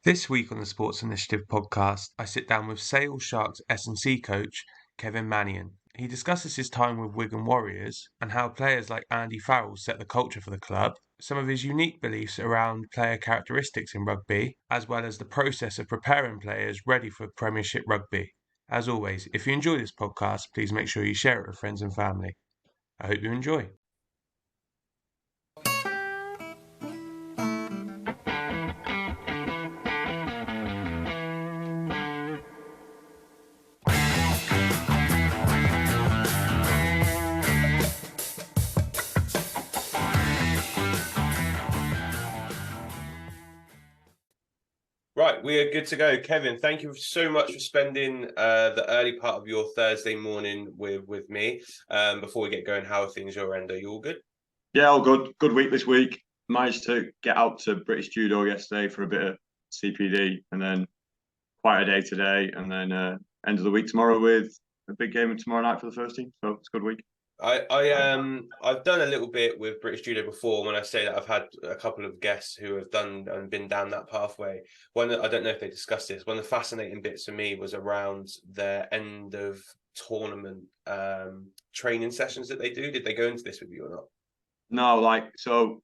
This week on the Sports Initiative podcast, I sit down with Sale Sharks S&C coach Kevin Mannion. He discusses his time with Wigan Warriors and how players like Andy Farrell set the culture for the club, some of his unique beliefs around player characteristics in rugby, as well as the process of preparing players ready for Premiership rugby. As always, if you enjoy this podcast, please make sure you share it with friends and family. I hope you enjoy. Right, we are good to go. Kevin, thank you so much for spending the early part of your Thursday morning with me. Before we get going, how are things your end? Are you all good? Yeah, all good. Good week this week. Managed to get out to British Judo yesterday for a bit of CPD, and then quite a day today, and then end of the week tomorrow with a big game tomorrow night for the first team. So it's a good week. I've done a little bit with British Judo before. When I say that, I've had a couple of guests who have done and been down that pathway. I don't know if they discussed this. One of the fascinating bits for me was around their end of tournament training sessions that they do. Did they go into this with you or not? No, so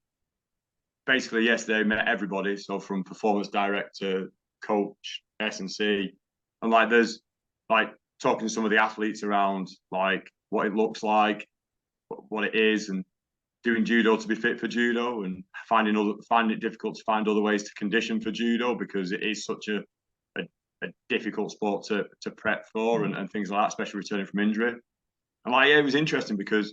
basically yesterday met everybody. So from performance director, coach, S&C, and there's talking to some of the athletes around what it looks like, what it is, and doing judo to be fit for judo, and finding it difficult to find other ways to condition for judo because it is such a difficult sport to prep for and things like that, especially returning from injury. And it was interesting because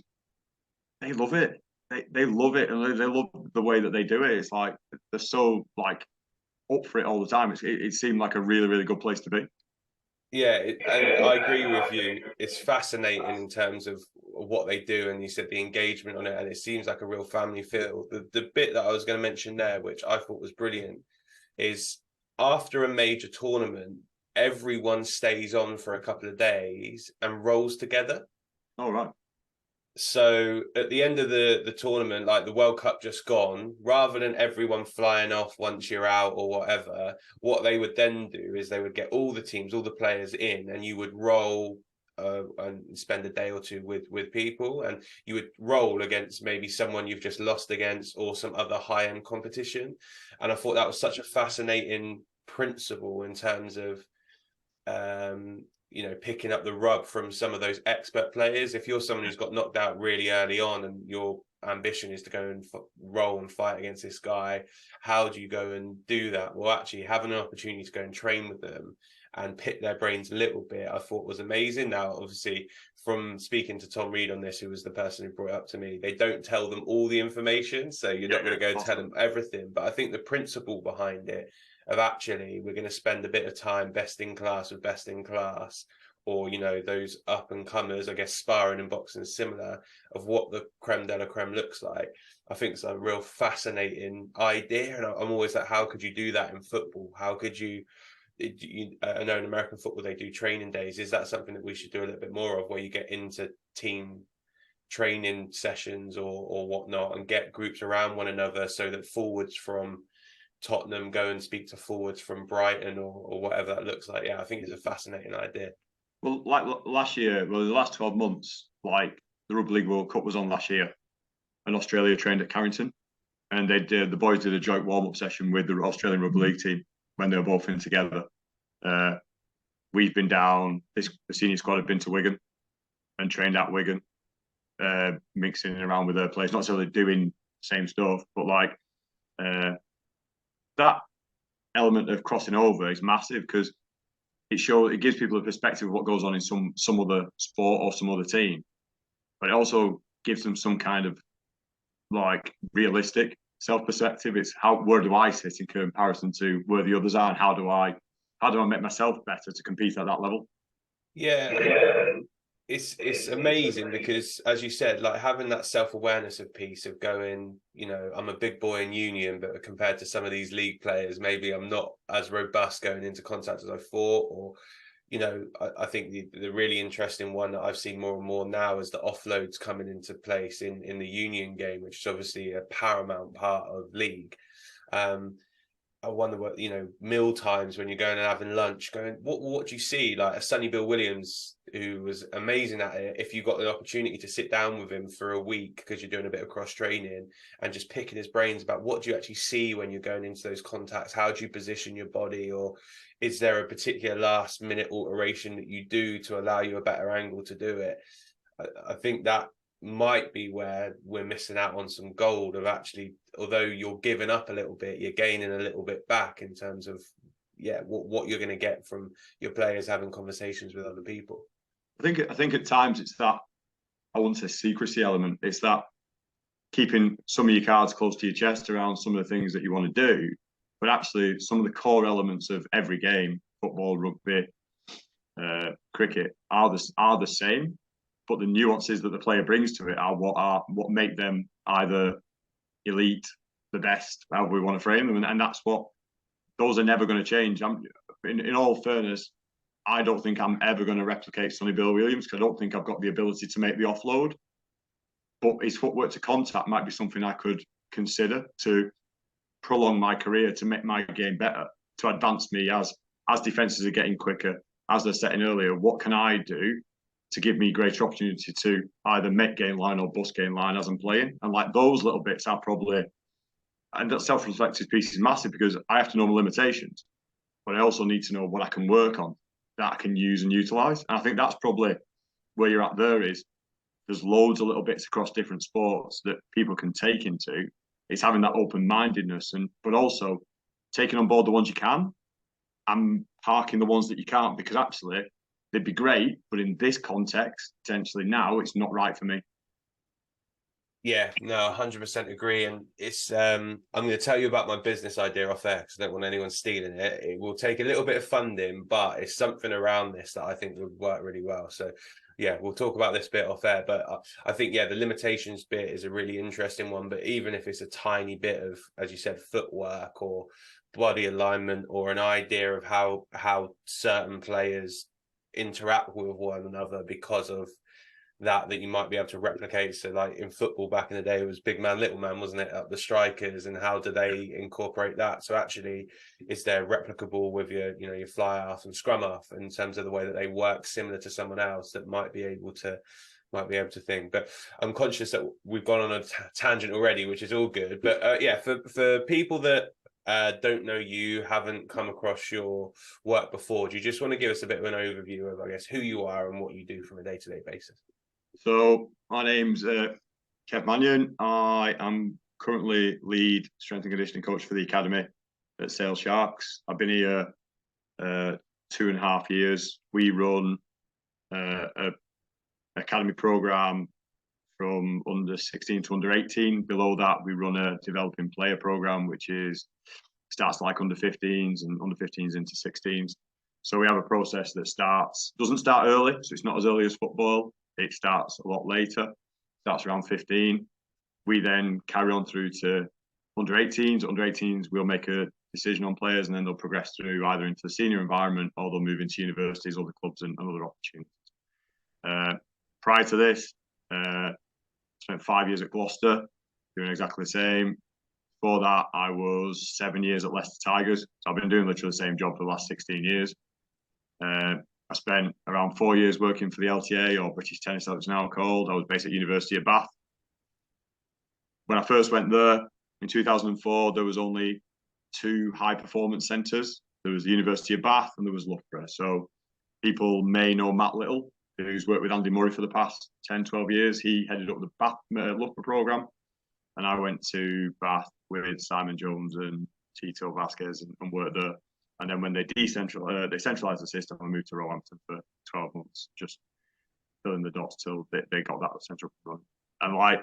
they love it. They love it, and they love the way that they do it. It's they're so up for it all the time. It seemed like a really, really good place to be. Yeah, and I agree with you. It's fascinating in terms of what they do, and you said the engagement on it, and it seems like a real family feel. The bit that I was going to mention there, which I thought was brilliant, is after a major tournament, everyone stays on for a couple of days and rolls together. All right. So at the end of the tournament, like the World Cup just gone, rather than everyone flying off once you're out or whatever, what they would then do is they would get all the teams, all the players in, and you would roll and spend a day or two with people, and you would roll against maybe someone you've just lost against or some other high-end competition. And I thought that was such a fascinating principle in terms of picking up the rug from some of those expert players. If you're someone who's got knocked out really early on and your ambition is to go and roll and fight against this guy, how do you go and do that? Well, actually having an opportunity to go and train with them and pick their brains a little bit, I thought was amazing. Now, obviously, from speaking to Tom Reed on this, who was the person who brought it up to me, they don't tell them all the information, so you're not going to go tell them everything. But I think the principle behind it of actually we're going to spend a bit of time best in class with best in class, or those up and comers, I guess sparring and boxing is similar, of what the creme de la creme looks like. I think it's a real fascinating idea, and I'm always like, how could you do that in football? How could you I know in American football they do training days. Is that something that we should do a little bit more of, where you get into team training sessions or whatnot and get groups around one another, so that forwards from Tottenham go and speak to forwards from Brighton or whatever that looks like? Yeah, I think it's a fascinating idea. Well, last year, the last 12 months, the Rugby League World Cup was on last year, and Australia trained at Carrington, and the boys did a joint warm-up session with the Australian Rugby League team when they were both in together. We've been down, the senior squad had been to Wigan and trained at Wigan, mixing around with their players, not necessarily doing the same stuff, but that element of crossing over is massive, because it gives people a perspective of what goes on in some other sport or some other team, but it also gives them some kind of realistic self-perspective. It's where do I sit in comparison to where the others are, and how do I make myself better to compete at that level? Yeah. It's amazing because, as you said, having that self-awareness of piece of going, I'm a big boy in Union, but compared to some of these league players, maybe I'm not as robust going into contact as I thought. Or, I think the really interesting one that I've seen more and more now is the offloads coming into place in the Union game, which is obviously a paramount part of league. I wonder what, meal times when you're going and having lunch, going, what do you see? Like a Sonny Bill Williams, who was amazing at it. If you got the opportunity to sit down with him for a week because you're doing a bit of cross training and just picking his brains about what do you actually see when you're going into those contacts? How do you position your body? Or is there a particular last minute alteration that you do to allow you a better angle to do it? I think that might be where we're missing out on some gold of actually, although you're giving up a little bit, you're gaining a little bit back in terms of what you're going to get from your players having conversations with other people. I think at times it's that, I wouldn't say secrecy element, it's that keeping some of your cards close to your chest around some of the things that you want to do, but actually some of the core elements of every game, football, rugby, cricket, are the same. But the nuances that the player brings to it are what make them either elite, the best, however we want to frame them, and that's what, those are never going to change. In all fairness, I don't think I'm ever going to replicate Sonny Bill Williams, because I don't think I've got the ability to make the offload. But his footwork to contact might be something I could consider to prolong my career, to make my game better, to advance me as defences are getting quicker, as they're setting earlier. What can I do to give me greater opportunity to either make game line or bust game line as I'm playing? And like those little bits are probably, and that self-reflective piece is massive, because I have to know my limitations, but I also need to know what I can work on that I can use and utilise. And I think that's probably where you're at there, is there's loads of little bits across different sports that people can take into. It's having that open-mindedness, but also taking on board the ones you can and parking the ones that you can't, because actually they'd be great, but in this context, potentially now, it's not right for me. Yeah, no, 100% agree. And it's I'm going to tell you about my business idea off air, because I don't want anyone stealing it. It will take a little bit of funding, but it's something around this that I think would work really well. So yeah, we'll talk about this bit off air. But I think, the limitations bit is a really interesting one. But even if it's a tiny bit of, as you said, footwork or body alignment, or an idea of how certain players interact with one another because of that you might be able to replicate. So like in football back in the day, it was big man, little man, wasn't it? Up the strikers, and how do they incorporate that? So actually, is there replicable with your fly half and scrum half in terms of the way that they work similar to someone else that might be able to think? But I'm conscious that we've gone on a tangent already, which is all good. But for people that don't know you, haven't come across your work before, do you just want to give us a bit of an overview of, I guess, who you are and what you do from a day-to-day basis? So my name's Kev Mannion. I am currently lead strength and conditioning coach for the academy at Sale Sharks. I've been here 2.5 years. We run a academy program from under 16 to under 18. Below that, we run a developing player program, which starts like under 15s and under 15s into 16s. So we have a process that doesn't start early, so it's not as early as football. It starts a lot later, starts around 15. We then carry on through to under 18s. Under 18s, we'll make a decision on players, and then they'll progress through either into the senior environment, or they'll move into universities, other clubs, and other opportunities. Prior to this, spent 5 years at Gloucester, doing exactly the same. Before that, I was 7 years at Leicester Tigers. So I've been doing literally the same job for the last 16 years. I spent around 4 years working for the LTA, or British Tennis as it's now called. I was based at University of Bath. When I first went there in 2004, there was only 2 high performance centres. There was the University of Bath and there was Loughborough. So people may know Matt Little, who's worked with Andy Murray for the past 10, 12 years. He headed up the Bath Loughborough programme. And I went to Bath with Simon Jones and Tito Vasquez and worked there. And then when they centralised the system, I moved to Roehampton for 12 months, just filling the dots till they got that central run. And like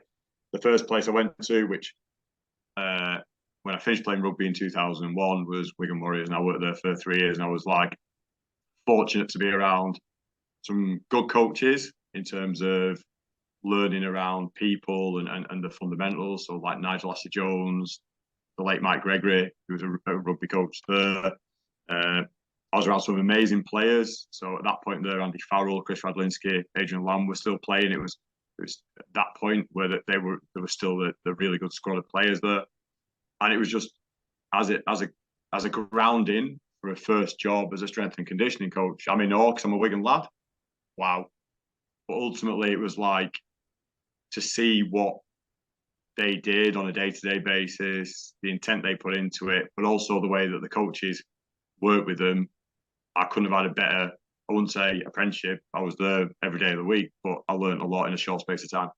the first place I went to, which when I finished playing rugby in 2001, was Wigan Warriors, and I worked there for 3 years. And I was like fortunate to be around some good coaches in terms of learning around people and the fundamentals. So like Nigel Asser-Jones, the late Mike Gregory, who was a rugby coach there. I was around some amazing players. So at that point there, Andy Farrell, Chris Radlinski, Adrian Lamb were still playing. It was at that point where there were still the really good squad of players there. And it was just as a as a grounding for a first job as a strength and conditioning coach, I'm in awe because I'm a Wigan lad. Wow. But ultimately, it was like to see what they did on a day-to-day basis, the intent they put into it, but also the way that the coaches work with them. I couldn't have had a better, I wouldn't say apprenticeship. I was there every day of the week, but I learned a lot in a short space of time.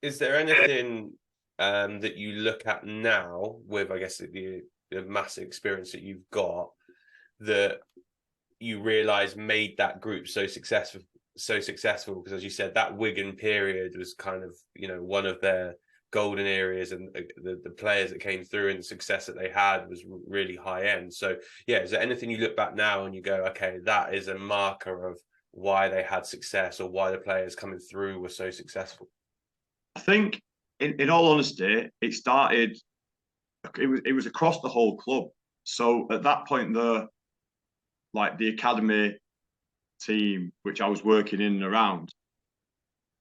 Is there anything that you look at now with, I guess, the massive experience that you've got that you realise made that group so successful? Because, as you said, that Wigan period was kind of, one of their golden areas, and the players that came through and the success that they had was really high end. So, yeah, is there anything you look back now and you go, okay, that is a marker of why they had success or why the players coming through were so successful? I think, in all honesty, it started. It was across the whole club. So at that point, the academy team, which I was working in and around,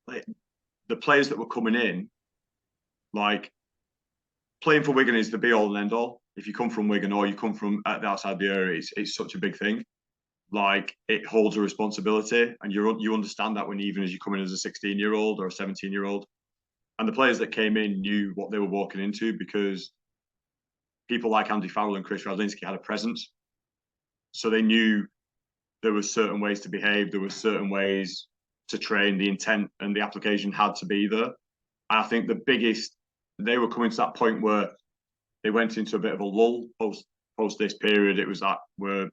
the players that were coming in, like playing for Wigan is the be all and end all. If you come from Wigan or you come from outside the area, it's such a big thing. Like it holds a responsibility, and you understand that when even as you come in as a 16-year-old or a 17-year-old. And the players that came in knew what they were walking into because people like Andy Farrell and Chris Radlinski had a presence. So they knew there were certain ways to behave, there were certain ways to train, the intent and the application had to be there. And I think the biggest, they were coming to that point where they went into a bit of a lull post this period. It was that where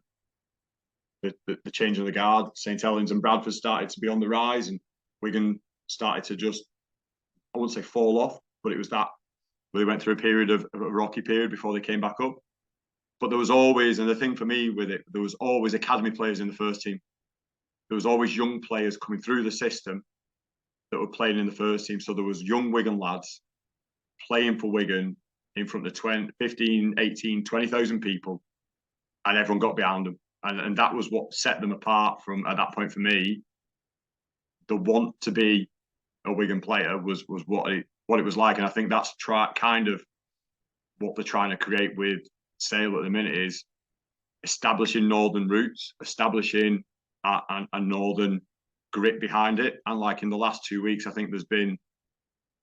the change of the guard, St Helens and Bradford started to be on the rise, and Wigan started to just, I wouldn't say fall off, but it was that where they went through a period of a rocky period before they came back up. But there was always, and the thing for me with it, there was always academy players in the first team. There was always young players coming through the system that were playing in the first team. So there was young Wigan lads playing for Wigan in front of 15, 18, 20,000 people, and everyone got behind them. And that was what set them apart from, at that point for me, the want to be a Wigan player was what it was like. And I think that's kind of what they're trying to create with Sale at the minute, is establishing northern roots, establishing a northern grit behind it. And like in the last 2 weeks, I think there's been,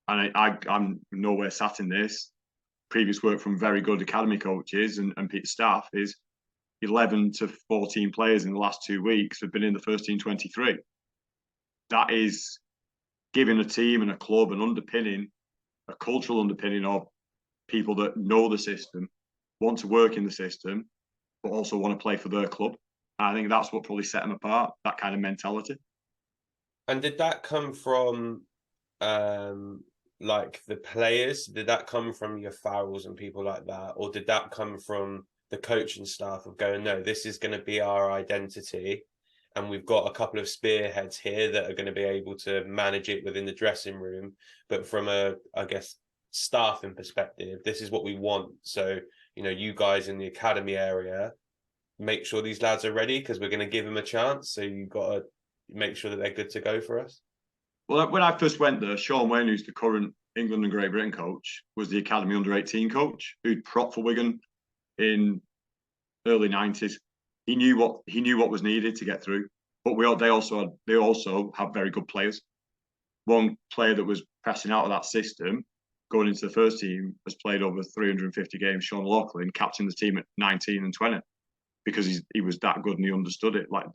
and I'm nowhere sat in this, previous work from very good academy coaches and staff, is 11 to 14 players in the last 2 weeks have been in the first team 23. That is giving a team and a club an underpinning, a cultural underpinning of people that know the system, want to work in the system, but also want to play for their club. And I think that's what probably set them apart, that kind of mentality. And did that come from like the players? Did that come from your Farrells and people like that? Or did that come from the coaching staff of going, no, this is going to be our identity, and we've got a couple of spearheads here that are going to be able to manage it within the dressing room, but from a, I guess, staffing perspective, this is what we want. So, you guys in the academy area, make sure these lads are ready because we're going to give them a chance. So you've got to make sure that they're good to go for us. Well, when I first went there, Sean Wayne, who's the current England and Great Britain coach, was the academy under-18 coach who'd prop for Wigan in early 90s. He knew what was needed to get through. But they also have very good players. One player that was pressing out of that system going into the first team has played over 350 games, Sean Loughlin, captained the team at 19 and 20 because he was that good and he understood it. Like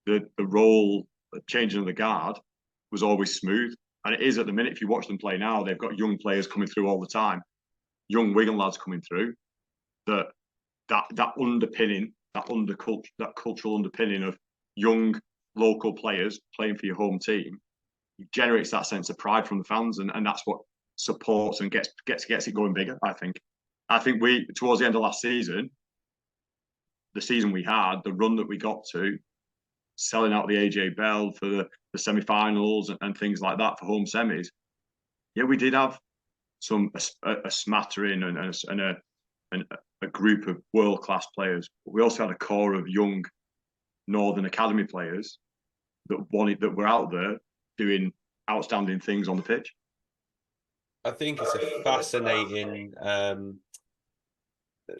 the role, the changing of the guard was always smooth. And it is at the minute. If you watch them play now, they've got young players coming through all the time, young Wigan lads coming through. That underpinning, that cultural underpinning of young local players playing for your home team generates that sense of pride from the fans, and that's what supports and gets it going bigger. I think we, towards the end of last season, the season we had, the run that we got to, selling out the AJ Bell for the semi-finals and things like that for home semis. Yeah, we did have a smattering and a group of world-class players, but we also had a core of young Northern Academy players that were out there doing outstanding things on the pitch. I think it's a fascinating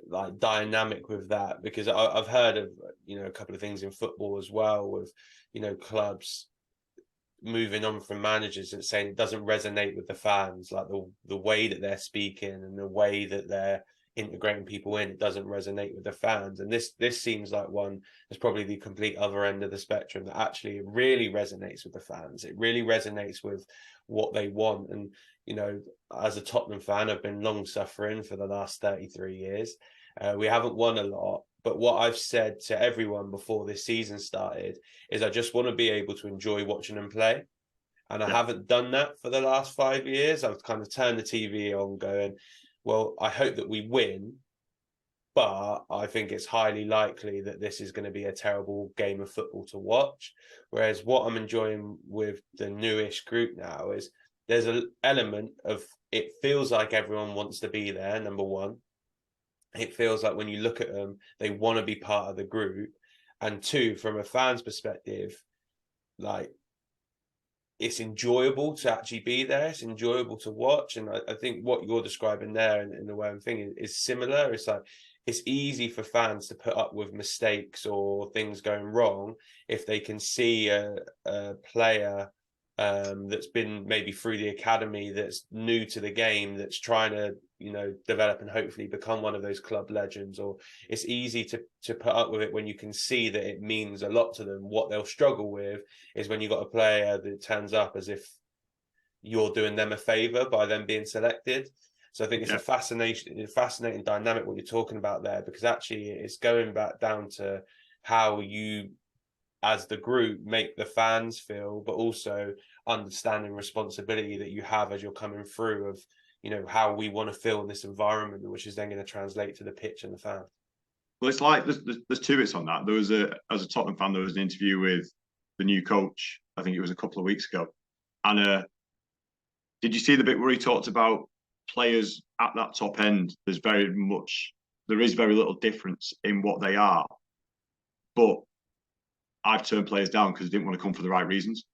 like dynamic with that, because I've heard of, you know, a couple of things in football as well with, you know, clubs moving on from managers and saying it doesn't resonate with the fans, like the way that they're speaking and the way that they're integrating people in, it doesn't resonate with the fans. And this seems like one that's probably the complete other end of the spectrum, that actually it really resonates with the fans. It really resonates with what they want. And, you know, as a Tottenham fan, I've been long suffering for the last 33 years. We haven't won a lot, but what I've said to everyone before this season started is I just want to be able to enjoy watching them play. And I haven't done that for the last 5 years. I've kind of turned the TV on going, well, I hope that we win, but I think it's highly likely that this is going to be a terrible game of football to watch. Whereas what I'm enjoying with the newish group now is there's an element of, it feels like everyone wants to be there, number one. It feels like when you look at them, they want to be part of the group. And two, from a fan's perspective, like, it's enjoyable to actually be there. It's enjoyable to watch. And I think what you're describing there in the way I'm thinking is similar. It's like, it's easy for fans to put up with mistakes or things going wrong if they can see a player that's been maybe through the academy, that's new to the game, that's trying to, you know, develop and hopefully become one of those club legends. Or it's easy to put up with it when you can see that it means a lot to them. What they'll struggle with is when you've got a player that turns up as if you're doing them a favor by them being selected. So I think it's a fascinating dynamic what you're talking about there, because actually it's going back down to how you, as the group, make the fans feel, but also understanding responsibility that you have as you're coming through of, you know, how we want to feel in this environment, which is then going to translate to the pitch and the fans. Well, it's like there's two bits on that. There was as a Tottenham fan, there was an interview with the new coach. I think it was a couple of weeks ago. And did you see the bit where he talked about players at that top end? There is very little difference in what they are, but I've turned players down because they didn't want to come for the right reasons.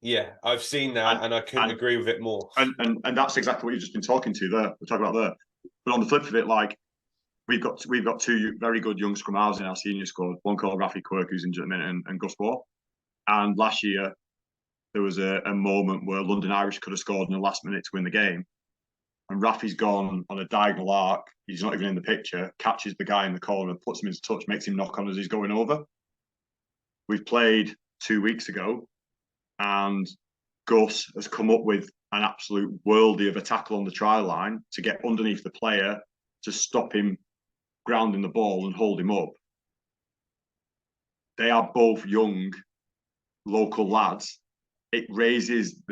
Yeah, I've seen that, and I couldn't agree with it more. And that's exactly what you've just been talking to there. We're talking about there. But on the flip of it, like, we've got two very good young scrum halves in our senior squad. One called Rafi Quirk, who's injured at the minute, and Gus Waugh. And last year there was a moment where London Irish could have scored in the last minute to win the game. And Rafi's gone on a diagonal arc. He's not even in the picture. Catches the guy in the corner, puts him into touch, makes him knock on as he's going over. We've played 2 weeks ago, and Gus has come up with an absolute worldie of a tackle on the try line to get underneath the player to stop him grounding the ball and hold him up. They are both young, local lads. It raises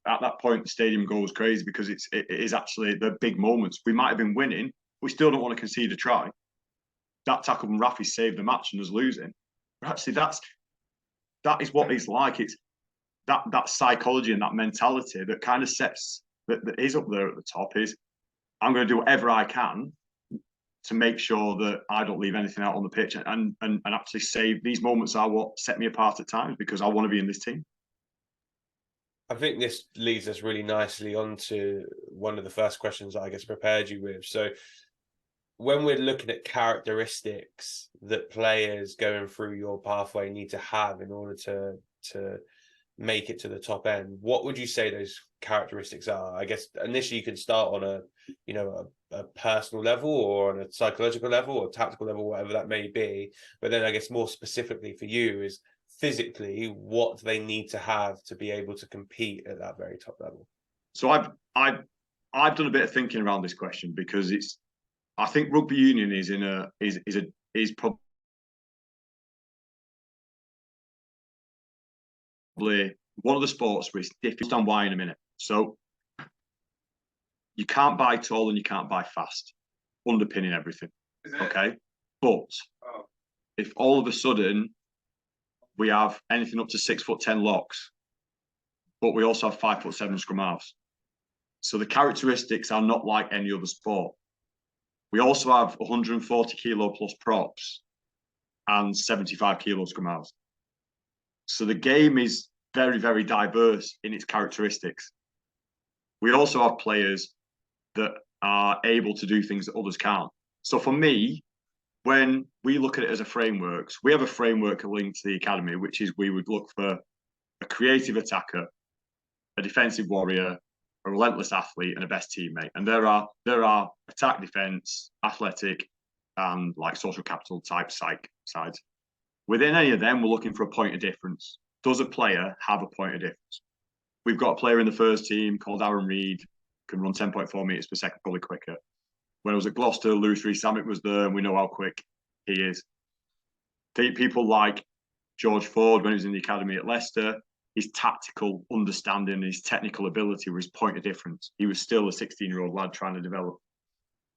at that point the stadium goes crazy, because it is actually the big moments. We might have been winning, we still don't want to concede a try. That tackle from Rafi saved the match and us losing. But actually, that is what it's like. It's that psychology and that mentality that kind of sets that is up there at the top. Is, I'm going to do whatever I can to make sure that I don't leave anything out on the pitch, and actually save these moments are what set me apart at times, because I want to be in this team. I think this leads us really nicely onto one of the first questions that I guess prepared you with. So when we're looking at characteristics that players going through your pathway need to have in order to make it to the top end, what would you say those characteristics are? I guess initially you can start on a personal level, or on a psychological level, or tactical level, whatever that may be. But then I guess more specifically for you is physically, what do they need to have to be able to compete at that very top level? So I've done a bit of thinking around this question, because I think Rugby Union is probably one of the sports where it's difficult. I'll understand why in a minute. So you can't buy tall and you can't buy fast, underpinning everything. Okay, but if all of a sudden we have anything up to 6'10" locks, but we also have 5'7" scrum halves, so the characteristics are not like any other sport. We also have 140 kilo plus props and 75 kilo scrum halves. So the game is very, very diverse in its characteristics. We also have players that are able to do things that others can't. So for me, when we look at it as a framework, we have a framework linked to the academy, which is we would look for a creative attacker, a defensive warrior, a relentless athlete, and a best teammate. And there are attack, defense, athletic, and like social capital type psych sides. Within any of them, we're looking for a point of difference. Does a player have a point of difference? We've got a player in the first team called Aaron Reid, can run 10.4 meters per second, probably quicker. When I was at Gloucester, Lewis Rees-Zammit was there, and we know how quick he is. People like George Ford, when he was in the academy at Leicester, his tactical understanding, his technical ability was his point of difference. He was still a 16-year-old lad trying to develop.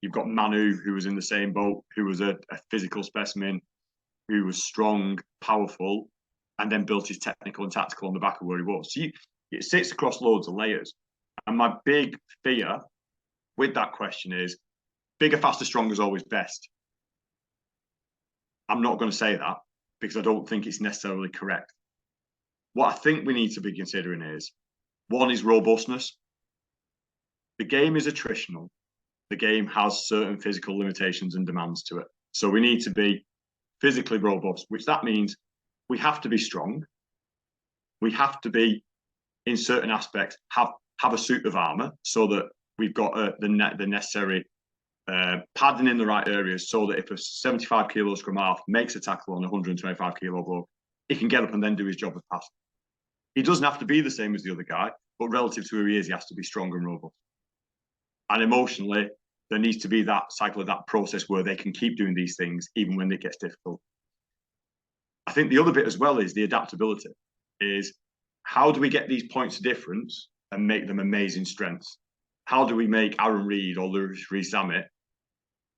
You've got Manu, who was in the same boat, who was a physical specimen, who was strong, powerful, and then built his technical and tactical on the back of where he was. So it sits across loads of layers. And my big fear with that question is, bigger, faster, stronger is always best. I'm not going to say that because I don't think it's necessarily correct. What I think we need to be considering is, one is robustness. The game is attritional. The game has certain physical limitations and demands to it. So we need to be physically robust, which that means we have to be strong. We have to be, in certain aspects, have a suit of armour so that we've got the necessary padding in the right areas so that if a 75 kilo scrum half makes a tackle on a 125 kilo bloke, he can get up and then do his job as pass. He doesn't have to be the same as the other guy, but relative to who he is, he has to be strong and robust. And emotionally, there needs to be that cycle of that process where they can keep doing these things even when it gets difficult. I think the other bit as well is the adaptability. Is how do we get these points of difference and make them amazing strengths? How do we make Aaron Reid or Lewis Rees-Zammit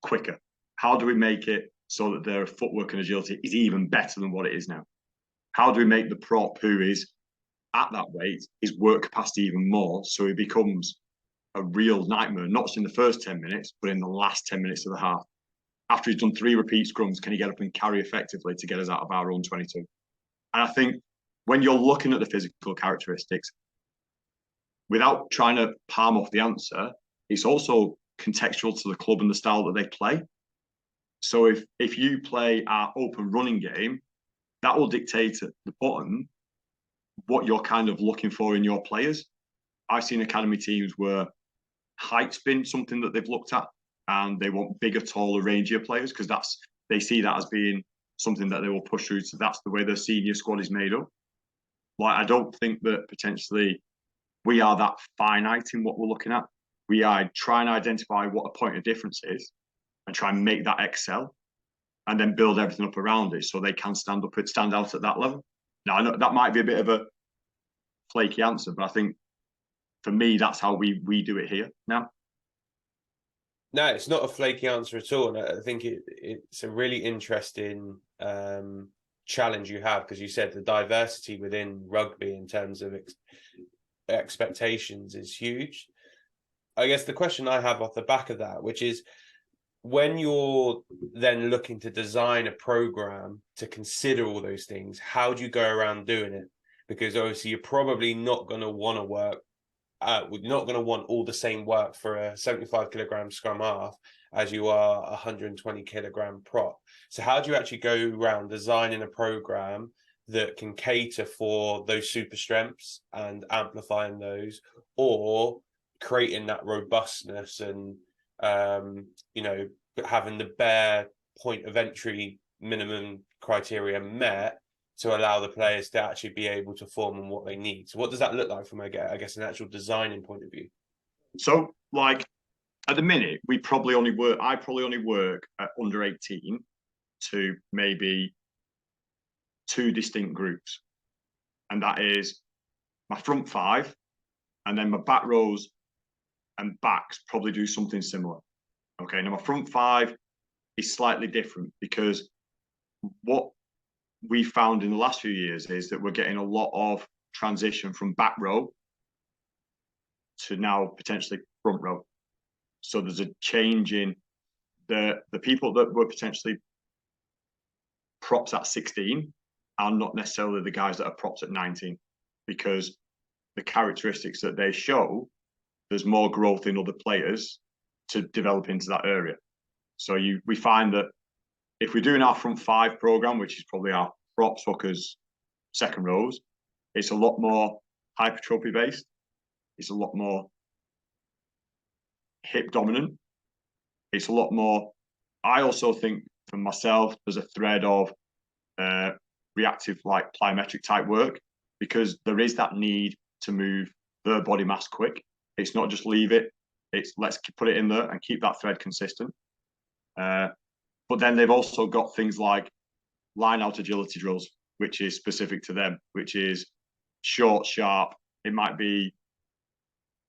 quicker? How do we make it so that their footwork and agility is even better than what it is now? How do we make the prop who is at that weight, his work capacity even more, so he becomes a real nightmare, not just in the first 10 minutes, but in the last 10 minutes of the half? After he's done 3 repeat scrums, can he get up and carry effectively to get us out of our own 22? And I think when you're looking at the physical characteristics, without trying to palm off the answer, it's also contextual to the club and the style that they play. So if you play our open running game, that will dictate at the bottom what you're kind of looking for in your players. I've seen academy teams where height's been something that they've looked at, and they want bigger, taller, rangier players because they see that as being something that they will push through. So that's the way their senior squad is made up. Like, I don't think that potentially we are that finite in what we're looking at. We are trying to identify what a point of difference is and try and make that excel, and then build everything up around it so they can stand out at that level. Now, I know that might be a bit of a flaky answer, but I think for me, that's how we do it here now. No, it's not a flaky answer at all. And I think it's a really interesting challenge you have, because you said the diversity within rugby in terms of expectations is huge. I guess the question I have off the back of that, which is, when you're then looking to design a program to consider all those things, how do you go around doing it? Because obviously you're probably not going to want to work, you're not going to want all the same work for a 75 kilogram scrum half as you are a 120 kilogram prop. So how do you actually go around designing a program that can cater for those super strengths and amplifying those, or creating that robustness and having the bare point of entry minimum criteria met to allow the players to actually be able to form on what they need? So what does that look like from, I guess, an actual designing point of view? So, like, at the minute, I probably only work at under 18 to maybe 2 distinct groups. And that is my front 5, and then my back rows and backs probably do something similar. Okay, now my front 5 is slightly different, because what we found in the last few years is that we're getting a lot of transition from back row to now potentially front row. So there's a change in the people that were potentially props at 16 are not necessarily the guys that are props at 19, because the characteristics that they show, there's more growth in other players to develop into that area. So we find that if we're doing our front five program, which is probably our props, hookers, second rows, it's a lot more hypertrophy based. It's a lot more hip dominant. It's a lot more. I also think for myself, there's a thread of reactive, like plyometric type work, because there is that need to move the body mass quick. It's not just leave it. It's let's put it in there and keep that thread consistent. But then they've also got things like line out agility drills, which is specific to them, which is short, sharp. It might be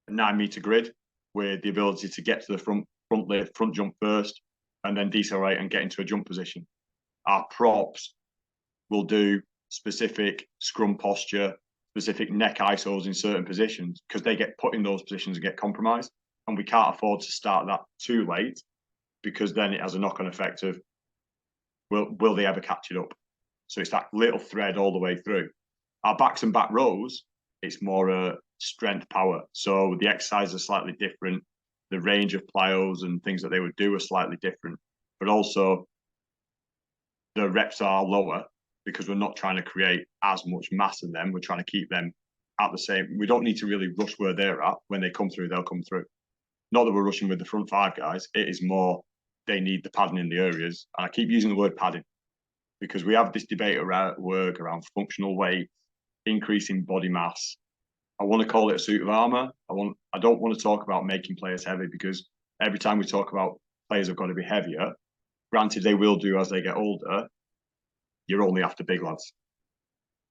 a 9-meter grid with the ability to get to the front lift, front jump first, and then decelerate and get into a jump position. Our props will do specific scrum posture, specific neck ISOs in certain positions, because they get put in those positions and get compromised. And we can't afford to start that too late, because then it has a knock-on effect of, will they ever catch it up? So it's that little thread all the way through. Our backs and back rows, it's more a strength power. So the exercises are slightly different. The range of plyos and things that they would do are slightly different. But also the reps are lower, because we're not trying to create as much mass in them. We're trying to keep them at the same. We don't need to really rush where they're at. When they come through, they'll come through. Not that we're rushing with the front five guys. It is more they need the padding in the areas. And I keep using the word padding because we have this debate around work around functional weight, increasing body mass. I want to call it a suit of armor. I don't want to talk about making players heavy, because every time we talk about players have got to be heavier, granted they will do as they get older, you're only after big lads.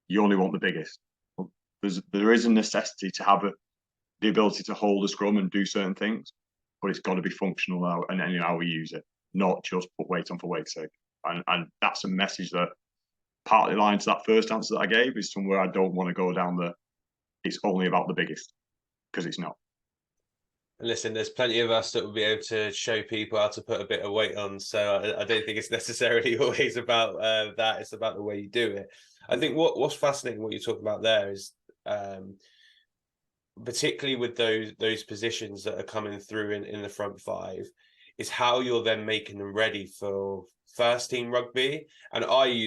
You only want the biggest. There is a necessity to have the ability to hold a scrum and do certain things, but it's got to be functional now, and how we use it, not just put weight on for weight's sake. And that's a message that partly aligned to that first answer that I gave, is somewhere I don't want to go down it's only about the biggest, because it's not. Listen, there's plenty of us that will be able to show people how to put a bit of weight on. So I don't think it's necessarily always about that. It's about the way you do it. I think what's fascinating, what you're talking about there, is particularly with those positions that are coming through in the front five, is how you're then making them ready for first team rugby. And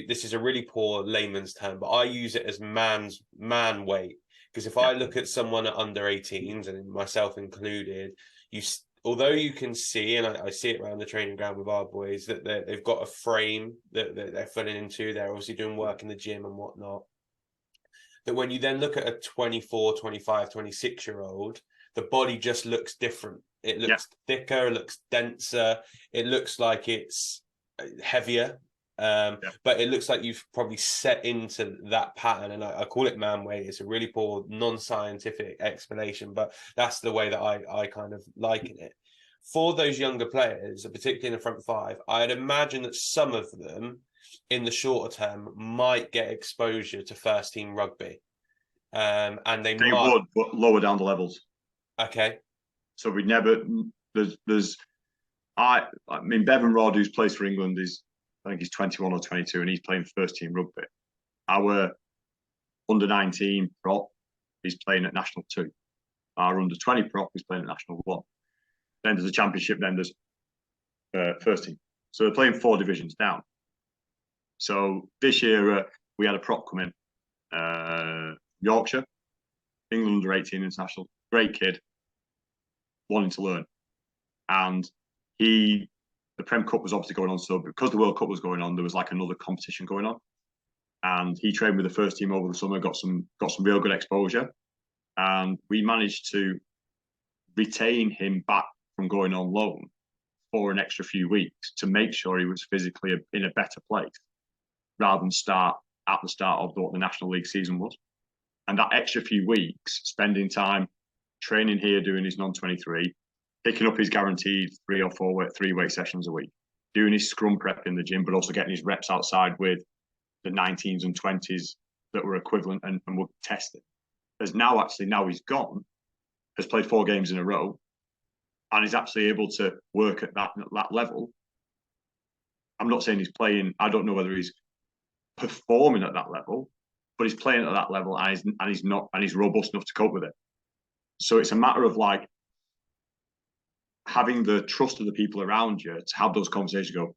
this is a really poor layman's term, but I use it as man weight. Because if I look at someone at under 18s, and myself included, although you can see, and I see it around the training ground with our boys, that they've got a frame that they're filling into. They're obviously doing work in the gym and whatnot. That when you then look at a 24, 25, 26-year-old, the body just looks different. It looks thicker, it looks denser, it looks like it's heavier. But it looks like you've probably set into that pattern, and I call it man weight. It's a really poor non-scientific explanation, but that's the way that I kind of liken it. For those younger players, particularly in the front five, I'd imagine that some of them in the shorter term might get exposure to first team rugby, and they would, but lower down the levels. Okay. So we never I mean, Bevan Rod, who's plays for England, I think he's 21 or 22, and he's playing first team rugby. Our under 19 prop is playing at National 2. Our under 20 prop is playing at National 1. Then there's a championship, then there's first team. So they're playing 4 divisions down. So this year we had a prop come in, Yorkshire, England under 18 international, great kid, wanting to learn. And the Prem Cup was obviously going on, so because the World Cup was going on, there was like another competition going on, and he trained with the first team over the summer, got some real good exposure, and we managed to retain him back from going on loan for an extra few weeks to make sure he was physically in a better place, rather than start at the start of what the National League season was. And that extra few weeks, spending time training here, doing his non-23, picking up his guaranteed 3 or 4 3-weight sessions a week, doing his scrum prep in the gym, but also getting his reps outside with the 19s and 20s that were equivalent and were tested. Now he's gone, has played 4 games in a row, and is actually able to work at that level. I'm not saying he's playing, I don't know whether he's performing at that level, but he's playing at that level, and he's robust enough to cope with it. So it's a matter of like having the trust of the people around you to have those conversations, go,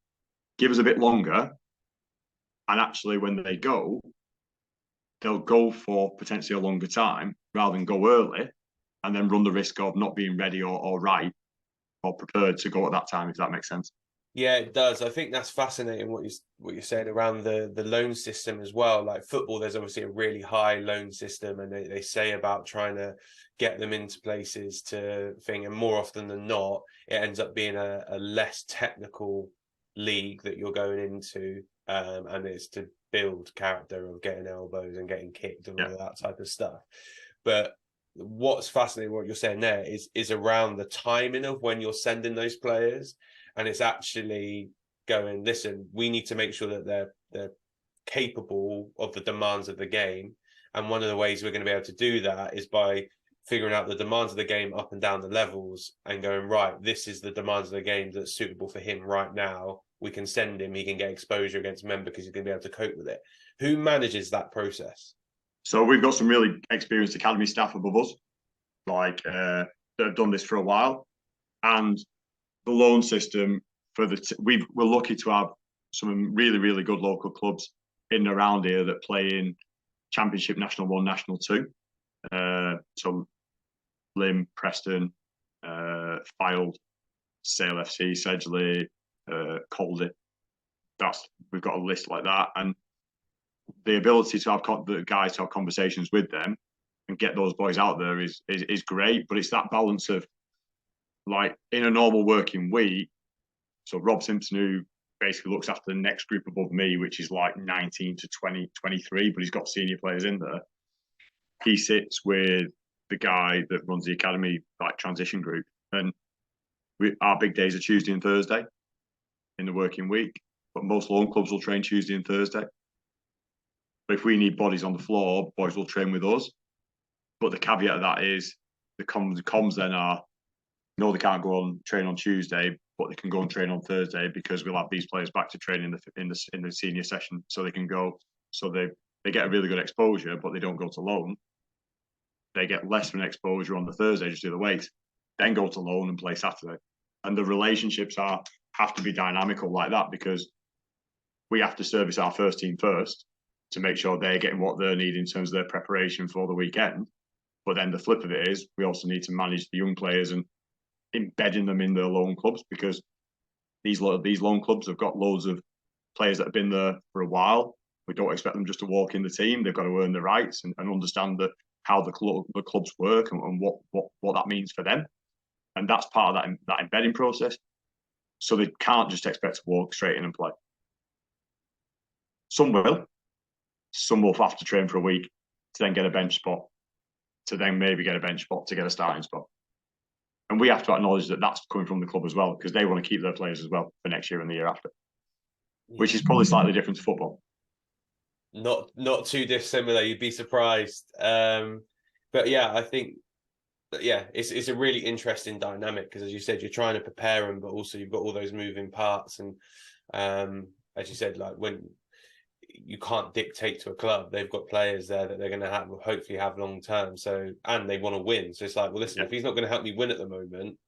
give us a bit longer. And actually, when they go, they'll go for potentially a longer time rather than go early and then run the risk of not being ready or right or prepared to go at that time, if that makes sense. Yeah, it does. I think that's fascinating what you're saying around the loan system as well. Like football, there's obviously a really high loan system, and they say about trying to get them into places to thing, and more often than not, it ends up being a less technical league that you're going into, and it's to build character of getting elbows and getting kicked and all of that type of stuff. But what's fascinating, what you're saying there, is around the timing of when you're sending those players. And it's actually going, listen, we need to make sure that they're capable of the demands of the game. And one of the ways we're going to be able to do that is by figuring out the demands of the game up and down the levels and going, right, this is the demands of the game that's suitable for him right now. We can send him, he can get exposure against men because he's going to be able to cope with it. Who manages that process? So we've got some really experienced academy staff above us, like that have done this for a while. And the loan system we're lucky to have some really, really good local clubs in and around here that play in Championship, National 1, National 2. So Lim, Preston, Fylde, Sale FC, Sedgley, Caldy. We've got a list like that. And the ability to have the guys to have conversations with them and get those boys out there is great. But it's that balance of, like, in a normal working week, so Rob Simpson, who basically looks after the next group above me, which is like 19 to 20, 23, but he's got senior players in there. He sits with the guy that runs the academy, like, transition group. And our big days are Tuesday and Thursday in the working week, but most loan clubs will train Tuesday and Thursday. But if we need bodies on the floor, boys will train with us. But the caveat of that is the comms then are, no, they can't go on train on Tuesday, but they can go and train on Thursday because we'll have these players back to train in the senior session, so they can go. So they get a really good exposure, but they don't go to loan. They get less of an exposure on the Thursday, just do the weights, then go to loan and play Saturday. And the relationships have to be dynamical like that, because we have to service our first team first to make sure they're getting what they need in terms of their preparation for the weekend. But then the flip of it is we also need to manage the young players and embedding them in their loan clubs, because these loan clubs have got loads of players that have been there for a while. We don't expect them just to walk in the team. They've got to earn their rights and understand how the clubs work and what that means for them. And that's part of that embedding process. So they can't just expect to walk straight in and play. Some will. Some will have to train for a week to then get a bench spot, to then maybe get a bench spot to get a starting spot. And we have to acknowledge that that's coming from the club as well, because they want to keep their players as well for next year and the year after, which is probably slightly different to football. Not too dissimilar. You'd be surprised. But yeah, I think it's a really interesting dynamic, because, as you said, you're trying to prepare them, but also you've got all those moving parts. And as you said, like, when you can't dictate to a club, they've got players there that they're going to hopefully have long term. So, and they want to win. So it's like, well, listen, if he's not going to help me win at the moment,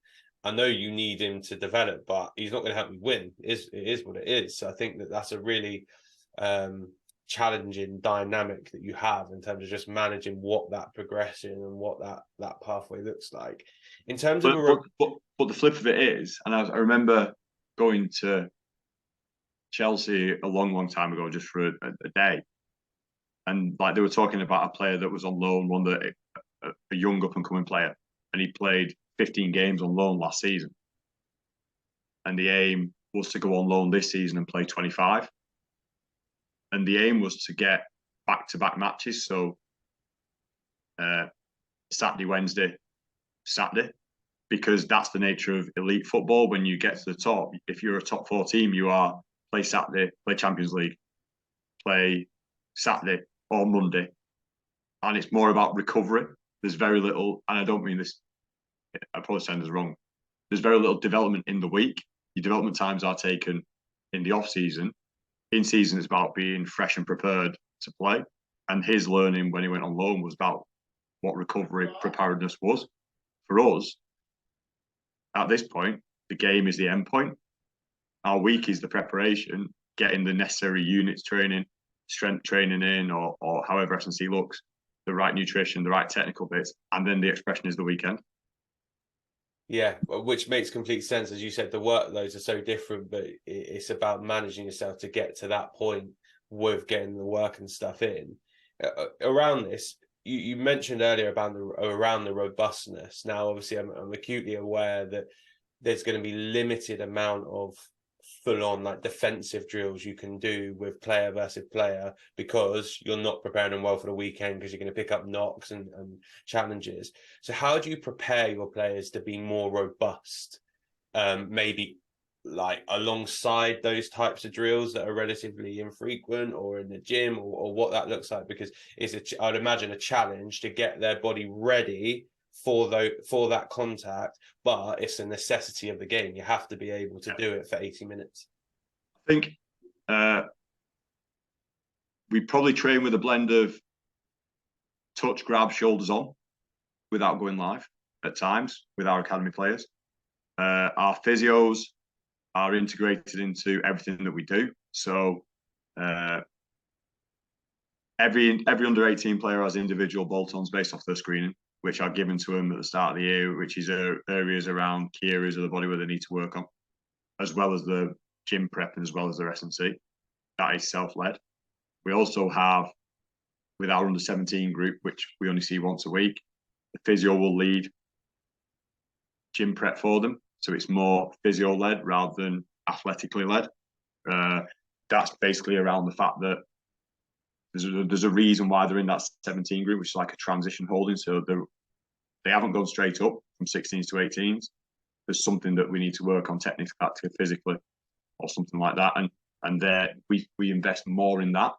I know you need him to develop, but he's not going to help me win. It is what it is. So I think that's a really challenging dynamic that you have in terms of just managing what that progression and what that pathway looks like. In terms of but the flip of it is, and I remember going to Chelsea a long time ago just for a day, and like they were talking about a player that was on loan, a young up and coming player, and he played 15 games on loan last season, and the aim was to go on loan this season and play 25, and the aim was to get back-to-back matches, so Saturday, Wednesday, Saturday, because that's the nature of elite football. When you get to the top, if you're a top 4 team, you are play Saturday, play Champions League, play Saturday or Monday. And it's more about recovery. There's very little, and I don't mean this, I probably sound this wrong. There's very little development in the week. Your development times are taken in the off season. In season, it's about being fresh and prepared to play. And his learning when he went on loan was about what recovery preparedness was. For us, at this point, the game is the end point. Our week is the preparation, getting the necessary units training, strength training in, or however S&C looks, the right nutrition, the right technical bits, and then the expression is the weekend. Yeah, which makes complete sense. As you said, the workloads are so different, but it's about managing yourself to get to that point with getting the work and stuff in. Around this, you mentioned earlier about around the robustness. Now, obviously, I'm acutely aware that there's going to be limited amount of full-on like defensive drills you can do with player versus player, because you're not preparing them well for the weekend, because you're going to pick up knocks and challenges. So how do you prepare your players to be more robust, maybe like alongside those types of drills that are relatively infrequent, or in the gym, or what that looks like? Because I'd imagine a challenge to get their body ready for that contact, but it's a necessity of the game. You have to be able to do it for 80 minutes. I think we probably train with a blend of touch, grab, shoulders on, without going live at times with our academy players. Our physios are integrated into everything that we do. So every under 18 player has individual bolt-ons based off their screening, which are given to them at the start of the year, which is areas around key areas of the body where they need to work on, as well as the gym prep and as well as their S&C. That is self-led. We also have, with our under 17 group, which we only see once a week, the physio will lead gym prep for them. So it's more physio-led rather than athletically led. That's basically around the fact that there's a reason why they're in that 17 group, which is like a transition holding. So they haven't gone straight up from 16s to 18s. There's something that we need to work on technically, physically, or something like that. And there we invest more in that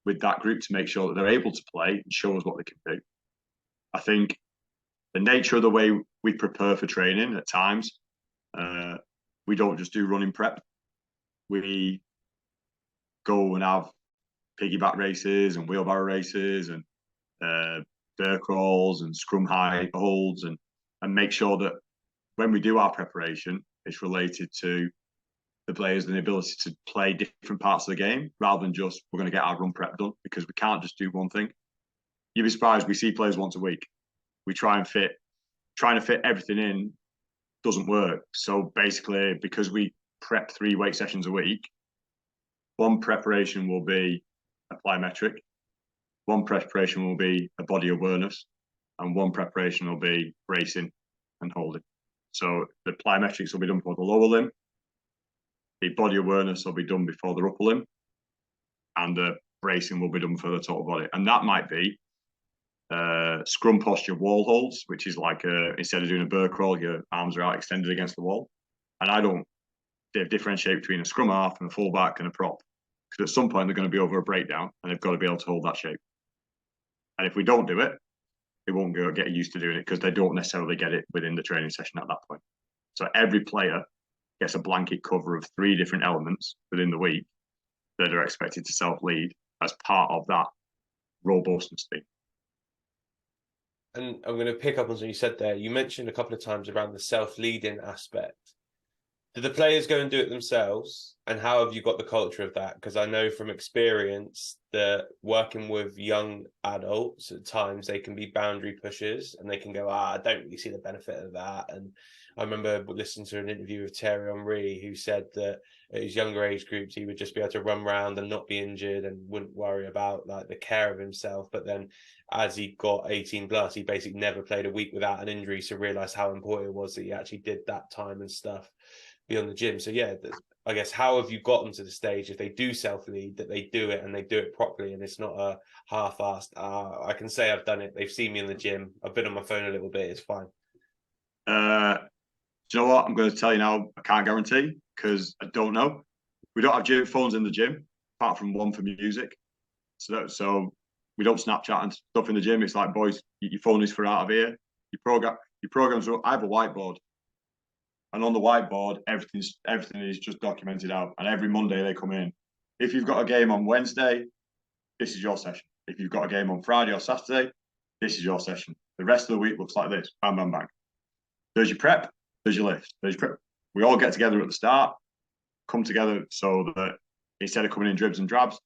with that group to make sure that they're able to play and show us what they can do. I think the nature of the way we prepare for training at times, we don't just do running prep. We go and have piggyback races and wheelbarrow races and bear crawls and scrum high holds, and make sure that when we do our preparation, it's related to the players and the ability to play different parts of the game, rather than just we're going to get our run prep done, because we can't just do one thing. You'd be surprised, we see players once a week. We trying to fit everything in doesn't work. So basically, because we prep 3 weight sessions a week, one preparation will be a plyometric, one preparation will be a body awareness, and one preparation will be bracing and holding. So the plyometrics will be done before the lower limb, the body awareness will be done before the upper limb, and the bracing will be done for the total body. And that might be scrum posture wall holds, which is like instead of doing a bear crawl, your arms are out extended against the wall. And I don't differentiate between a scrum half and a fullback and a prop, because at some point they're going to be over a breakdown and they've got to be able to hold that shape. And if we don't do it, they won't get used to doing it, because they don't necessarily get it within the training session at that point. So every player gets a blanket cover of 3 different elements within the week that are expected to self-lead as part of that robustness thing. And I'm going to pick up on something you said there. You mentioned a couple of times around the self-leading aspect. Do the players go and do it themselves? And how have you got the culture of that? Because I know from experience that working with young adults, at times they can be boundary pushers and they can go, I don't really see the benefit of that. And I remember listening to an interview with Thierry Henry, who said that at his younger age groups, he would just be able to run around and not be injured and wouldn't worry about like the care of himself. But then as he got 18 plus, he basically never played a week without an injury. So realized how important it was that he actually did that time and stuff beyond the gym. So yeah, I guess, how have you gotten to the stage, if they do self-lead, that they do it and they do it properly and it's not a half-assed, I can say I've done it, they've seen me in the gym, I've been on my phone a little bit, it's fine? Do you know what? I'm going to tell you now, I can't guarantee, because I don't know. We don't have phones in the gym, apart from one for music. So we don't Snapchat and stuff in the gym. It's like, boys, your phone is for out of here. Your programs, I have a whiteboard. And on the whiteboard, everything is just documented out. And every Monday they come in. If you've got a game on Wednesday, this is your session. If you've got a game on Friday or Saturday, this is your session. The rest of the week looks like this. Bam, bam, bang. There's your prep. there's your lift, there's your prep. We all get together at the start, come together so that instead of coming in dribs and drabs,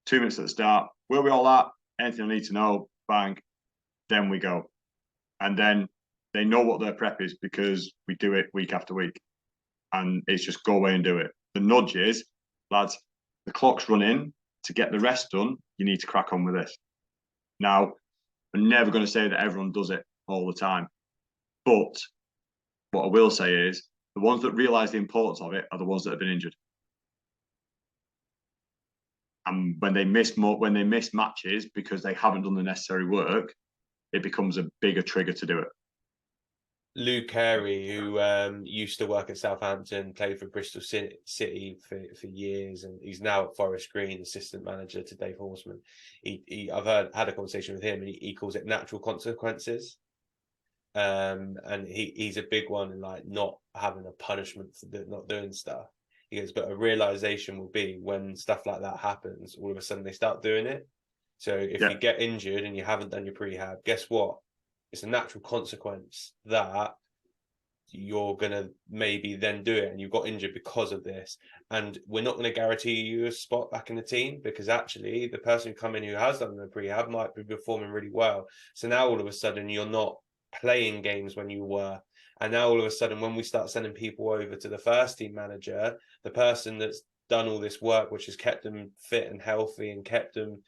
2 minutes at the start, where we all at, anything I need to know, bang, then we go. And then they know what their prep is because we do it week after week. And it's just go away and do it. The nudge is, lads, the clock's running. To get the rest done, you need to crack on with this. Now, I'm never going to say that everyone does it all the time. But what I will say is, the ones that realise the importance of it are the ones that have been injured. And when they miss matches because they haven't done the necessary work, it becomes a bigger trigger to do it. Lou Carey, who used to work at Southampton, played for Bristol City for years, and he's now at Forest Green, assistant manager to Dave Horseman. I've had a conversation with him, and he calls it natural consequences. And he's a big one in like not having a punishment for not doing stuff. He goes, but a realization will be when stuff like that happens, all of a sudden they start doing it. So if you get injured and you haven't done your prehab, guess what? It's a natural consequence that you're going to maybe then do it, and you've got injured because of this. And we're not going to guarantee you a spot back in the team, because actually the person who come in who has done the prehab might be performing really well. So now all of a sudden you're not playing games when you were. And now all of a sudden when we start sending people over to the first team manager, the person that's done all this work, which has kept them fit and healthy and kept them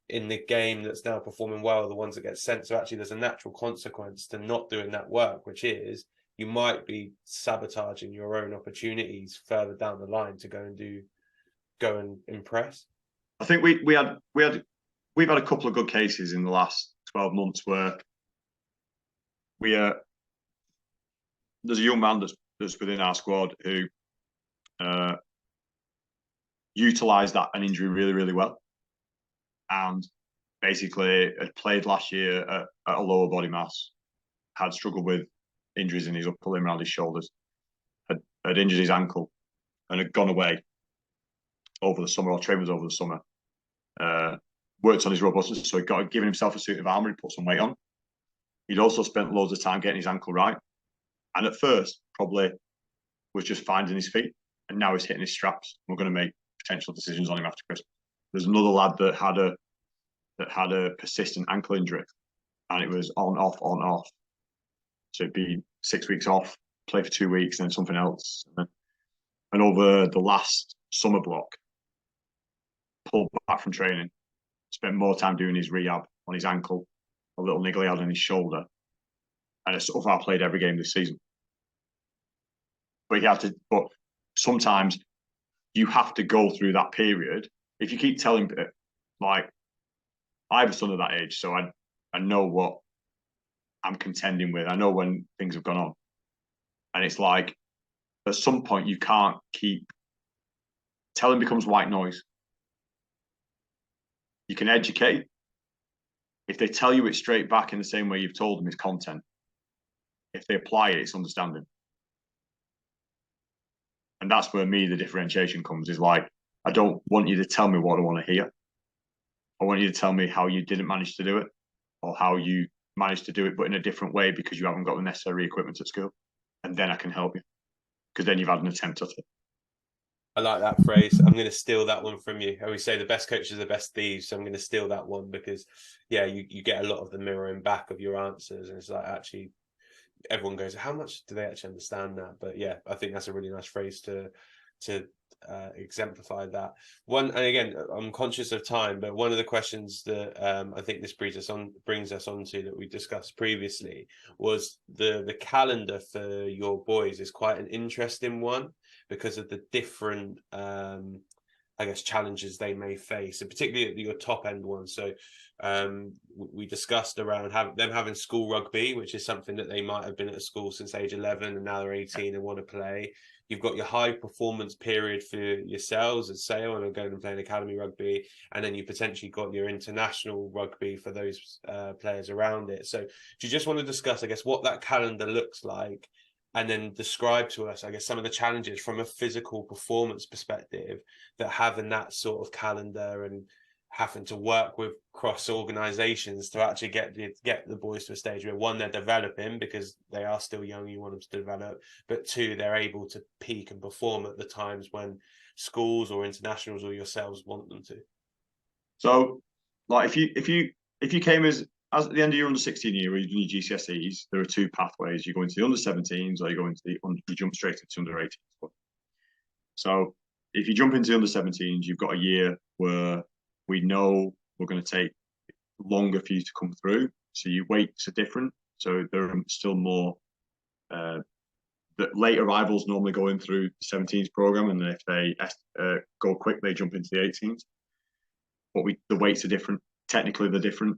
in the game that's now performing well, the ones that get sent. So actually there's a natural consequence to not doing that work, which is you might be sabotaging your own opportunities further down the line to go and impress. I think we've had a couple of good cases in the last 12 months where there's a young man that's within our squad who utilised that an injury really, really well. And basically had played last year at a lower body mass, had struggled with injuries in his upper limb around his shoulders, had injured his ankle, and had gone away over the summer, or trained over the summer. Worked on his robustness, so he'd given himself a suit of armour, he put some weight on. He'd also spent loads of time getting his ankle right. And at first, probably was just finding his feet, and now he's hitting his straps. We're going to make potential decisions on him after Christmas. There's another lad that had a persistent ankle injury, and it was on off. So it'd be 6 weeks off, play for 2 weeks, then something else. And over the last summer block, pulled back from training, spent more time doing his rehab on his ankle, a little niggle he had on his shoulder, and so far played every game this season. But sometimes you have to go through that period. If you keep telling, like, I have a son of that age, so I know what I'm contending with. I know when things have gone on. And it's like, at some point, you can't keep, telling becomes white noise. You can educate. If they tell you it straight back in the same way you've told them, it's content. If they apply it, it's understanding. And that's where the differentiation comes, is like, I don't want you to tell me what I want to hear. I want you to tell me how you didn't manage to do it, or how you managed to do it, but in a different way because you haven't got the necessary equipment at school. And then I can help you, because then you've had an attempt at it. I like that phrase. I'm going to steal that one from you. I always say the best coaches are the best thieves. So I'm going to steal that one because, you get a lot of the mirroring back of your answers. And it's like, actually, everyone goes, how much do they actually understand that? But yeah, I think that's a really nice phrase to exemplify that one. And again, I'm conscious of time, but one of the questions that I think this brings us on to that we discussed previously was the calendar for your boys is quite an interesting one because of the different challenges they may face, and particularly at your top end ones. So we discussed around them having school rugby, which is something that they might have been at a school since age 11 and now they're 18 and want to play. You've got your high performance period for yourselves at Sale and going and playing academy rugby, and then you potentially got your international rugby for those players around it. So do you just want to discuss, I guess, what that calendar looks like, and then describe to us, I guess, some of the challenges from a physical performance perspective that having that sort of calendar, and having to work with cross organizations to actually get the boys to a stage where, one, they're developing because they are still young, you want them to develop, but two, they're able to peak and perform at the times when schools or internationals or yourselves want them to. So, like, if you came as at the end of your under-16 year, where you're doing your GCSEs, there are two pathways. You go into the under-17s, or you jump straight into under-18s. So, if you jump into the under-17s, you've got a year where we know we're going to take longer for you to come through. So your weights are different. So there are still more. The late arrivals normally go in through the 17s program, and if they go quick, they jump into the 18s. But the weights are different. Technically, they're different.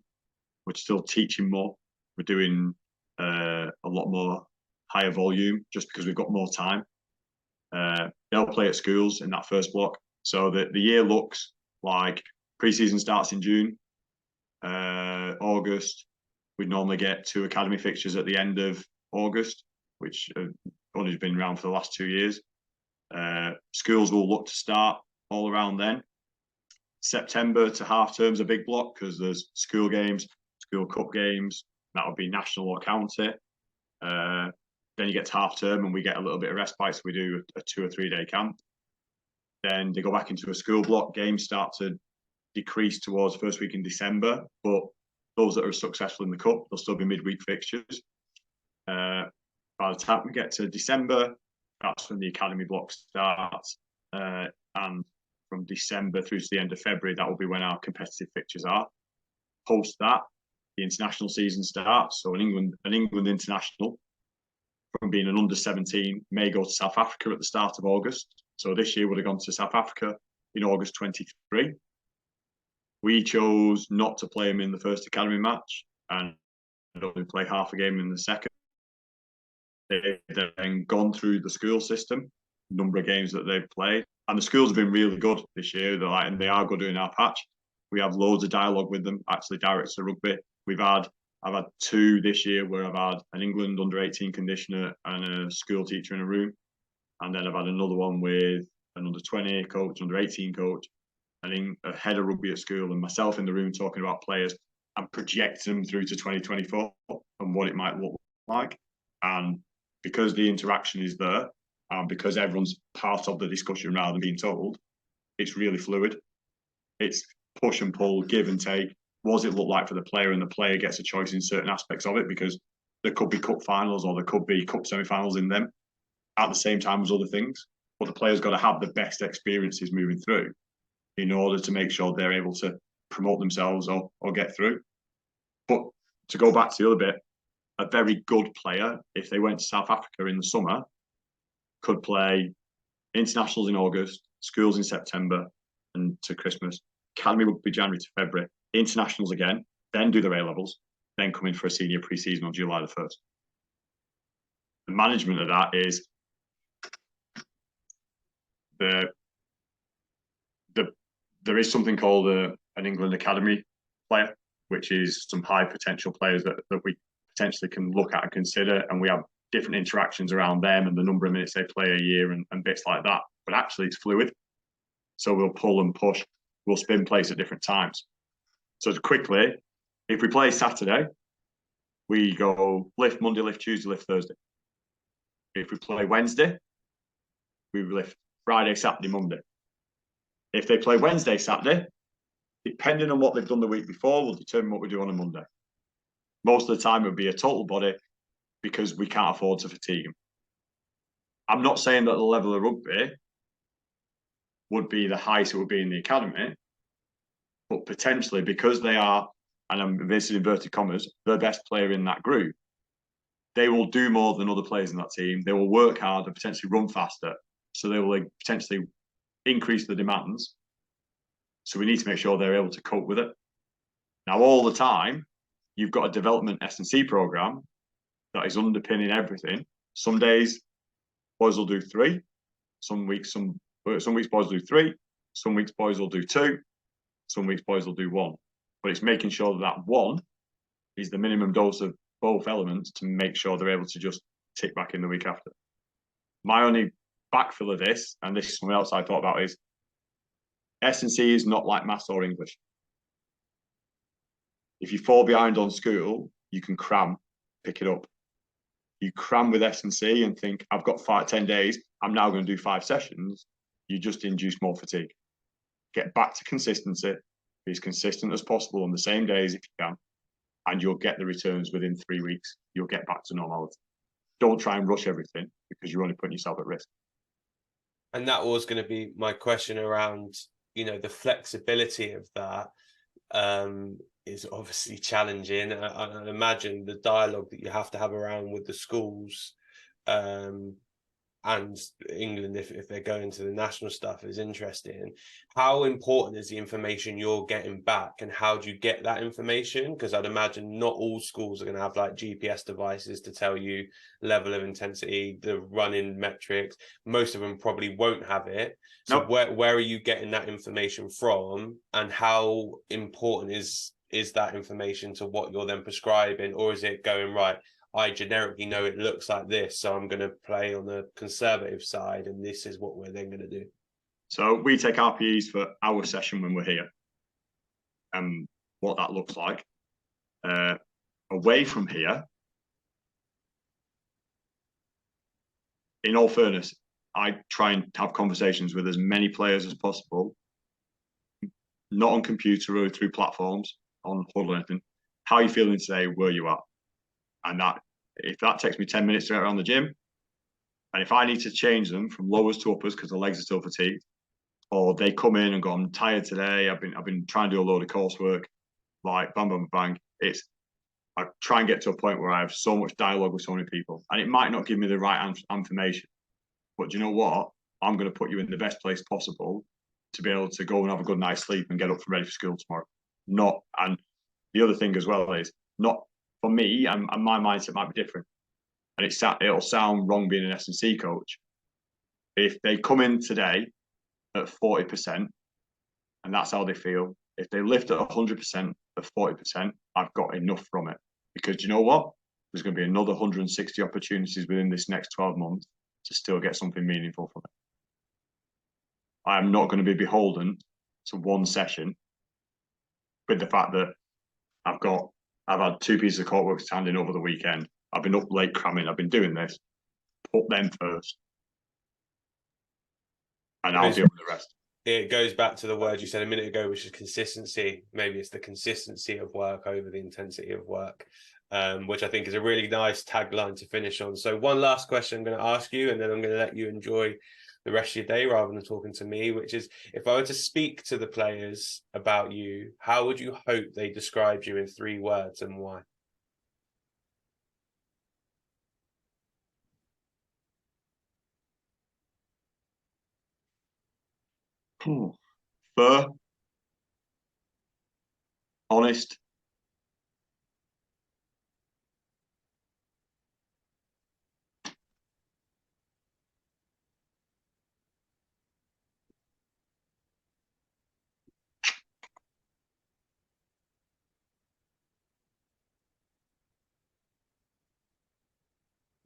We're still teaching more. We're doing a lot more higher volume just because we've got more time. They'll play at schools in that first block. So the year looks like pre-season starts in June, August. We'd normally get 2 academy fixtures at the end of August, which have only been around for the last 2 years. Schools will look to start all around then. September to half term's a big block because there's school games, school cup games. That would be national or county. Then you get to half term and we get a little bit of respite, so we do a 2 or 3 day camp. Then they go back into a school block. Games start to decrease towards first week in December, but those that are successful in the cup, they'll still be midweek fixtures. By the time we get to December, that's when the academy block starts, and from December through to the end of February, that will be when our competitive fixtures are. Post that, the international season starts. So an England international, from being an under-17, may go to South Africa at the start of August. So this year would have gone to South Africa in August 23. We chose not to play them in the first academy match and only play half a game in the second. They've then gone through the school system, number of games that they've played. And the schools have been really good this year. And they are good in our patch. We have loads of dialogue with them, actually direct to rugby. I've had 2 this year where I've had an England under-18 conditioner and a school teacher in a room. And then I've had another one with an under-20 coach, under-18 coach, and a head of rugby at school, and myself in the room talking about players and projecting them through to 2024 and what it might look like. And because the interaction is there, and because everyone's part of the discussion rather than being told, it's really fluid. It's push and pull, give and take. What does it look like for the player? And the player gets a choice in certain aspects of it, because there could be cup finals or there could be cup semi-finals in them at the same time as other things. But the player's got to have the best experiences moving through in order to make sure they're able to promote themselves or get through. But to go back to the other bit, a very good player, if they went to South Africa in the summer, could play internationals in August, schools in September and to Christmas. Academy would be January to February. Internationals again, then do their A-levels, then come in for a senior pre-season on July the 1st. The management of that is there is something called an England Academy player, which is some high potential players that we potentially can look at and consider, and we have different interactions around them and the number of minutes they play a year and bits like that. But actually it's fluid. So we'll pull and push, we'll spin plays at different times. So quickly, if we play Saturday, we go lift Monday, lift Tuesday, lift Thursday. If we play Wednesday, we lift Friday, Saturday, Monday. If they play Wednesday, Saturday, depending on what they've done the week before, we'll determine what we do on a Monday. Most of the time, it would be a total body because we can't afford to fatigue them. I'm not saying that the level of rugby would be the highest it would be in the academy, but potentially because they are, and I'm this in inverted commas, the best player in that group, they will do more than other players in that team. They will work hard and potentially run faster. So they will potentially increase the demands. So we need to make sure they're able to cope with it. Now, all the time, you've got a development S&C program that is underpinning everything. Some days, boys will do 3. Some weeks, boys will do 3. Some weeks, boys will do 2. Some weeks, boys will do 1. But it's making sure that 1 is the minimum dose of both elements to make sure they're able to just tick back in the week after. My only backfill of this, and this is something else I thought about, is S&C is not like maths or English. If you fall behind on school, you can cram, pick it up. You cram with S&C and think, I've got 10 days, I'm now going to do 5 sessions. You just induce more fatigue. Get back to consistency, be as consistent as possible on the same days if you can, and you'll get the returns within 3 weeks. You'll get back to normality. Don't try and rush everything because you're only putting yourself at risk. And that was going to be my question around, the flexibility of that is obviously challenging. I imagine the dialogue that you have to have around with the schools and England, if they're going to the national stuff, is interesting. How important is the information you're getting back, and how do you get that information? Because I'd imagine not all schools are going to have like GPS devices to tell you level of intensity, the running metrics. Most of them probably won't have it. So Nope. where are you getting that information from, and how important is that information to what you're then prescribing? Or is it going, right, I generically know it looks like this, so I'm going to play on the conservative side, and this is what we're then going to do? So we take RPEs for our session when we're here, and what that looks like. Away from here, in all fairness, I try and have conversations with as many players as possible, not on computer or through platforms, on Huddle or anything. How are you feeling today? Where you are? And that, if that takes me 10 minutes to get around the gym, and if I need to change them from lowers to uppers because the legs are still fatigued, or they come in and go, I'm tired today, I've been trying to do a load of coursework, like bang, bang, bang. I try and get to a point where I have so much dialogue with so many people, and it might not give me the right information, but do you know what? I'm going to put you in the best place possible to be able to go and have a good night's sleep and get up ready for school tomorrow. And the other thing as well is, not for me, and my mindset might be different, and it'll sound wrong being an S&C coach. If they come in today at 40%, and that's how they feel, if they lift at 100% at 40%, I've got enough from it. Because you know what? There's going to be another 160 opportunities within this next 12 months to still get something meaningful from it. I am not going to be beholden to one session, with the fact that I've had 2 pieces of coursework standing over the weekend. I've been up late cramming. I've been doing this. Put them first, and I'll deal with the rest. It goes back to the word you said a minute ago, which is consistency. Maybe it's the consistency of work over the intensity of work, which I think is a really nice tagline to finish on. So one last question I'm going to ask you, and then I'm going to let you enjoy the rest of your day rather than talking to me, which is, if I were to speak to the players about you, how would you hope they described you in 3 words, and why? Fair, honest,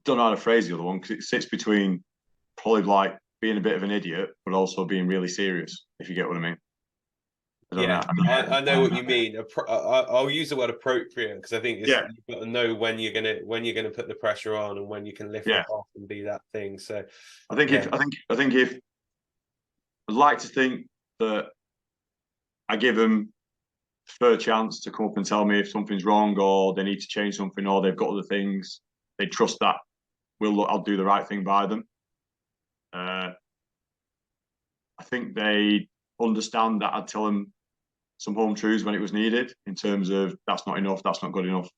don't know how to phrase the other one, because it sits between probably like being a bit of an idiot, but also being really serious, if you get what I mean. I know what you mean. I'll use the word appropriate, because I think you've got to know when you're gonna put the pressure on, and when you can lift it off and be that thing. So I think if I'd like to think that I give them a fair chance to come up and tell me if something's wrong, or they need to change something, or they've got other things, they trust that I'll do the right thing by them. I think they understand that I'd tell them some home truths when it was needed, in terms of that's not enough, that's not good enough,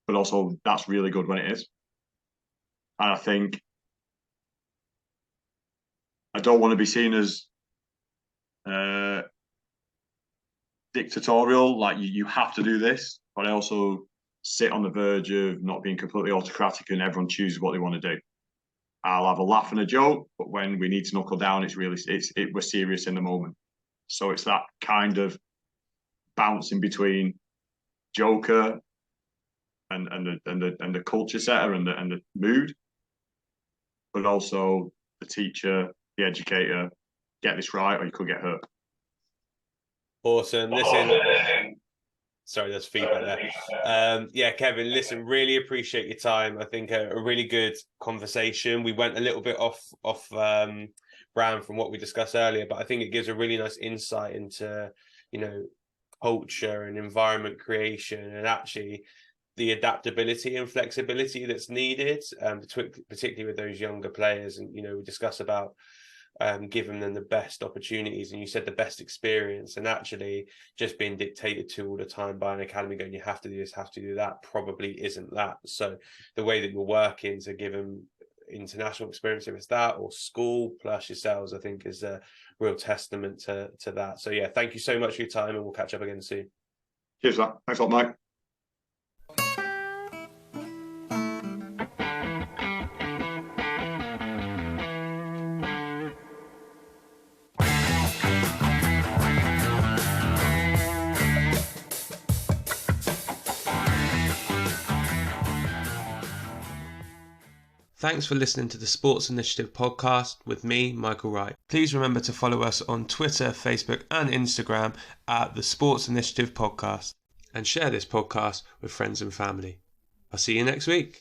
but also that's really good when it is. And I think I don't want to be seen as dictatorial, like you have to do this, but I also sit on the verge of not being completely autocratic and everyone chooses what they want to do. I'll have a laugh and a joke, but when we need to knuckle down, we're serious in the moment. So it's that kind of bouncing between joker and the culture setter and the mood, but also the teacher, the educator. Get this right, or you could get hurt. Awesome. Listen, Sorry, there's feedback there. Yeah, Kevin, listen, really appreciate your time. I think a really good conversation. We went a little bit off brand from what we discussed earlier, but I think it gives a really nice insight into, culture and environment creation, and actually the adaptability and flexibility that's needed, particularly with those younger players. And, we discuss about giving them the best opportunities, and you said the best experience, and actually just being dictated to all the time by an academy going, you have to do this, have to do that, probably isn't that. So the way that you're working to give them international experience, if it's that, or school plus yourselves, I think is a real testament to that. So yeah, thank you so much for your time, and we'll catch up again soon. Cheers, that. Thanks a lot, Mike. Thanks for listening to the Sports Initiative podcast with me, Michael Wright. Please remember to follow us on Twitter, Facebook and Instagram at the Sports Initiative Podcast, and share this podcast with friends and family. I'll see you next week.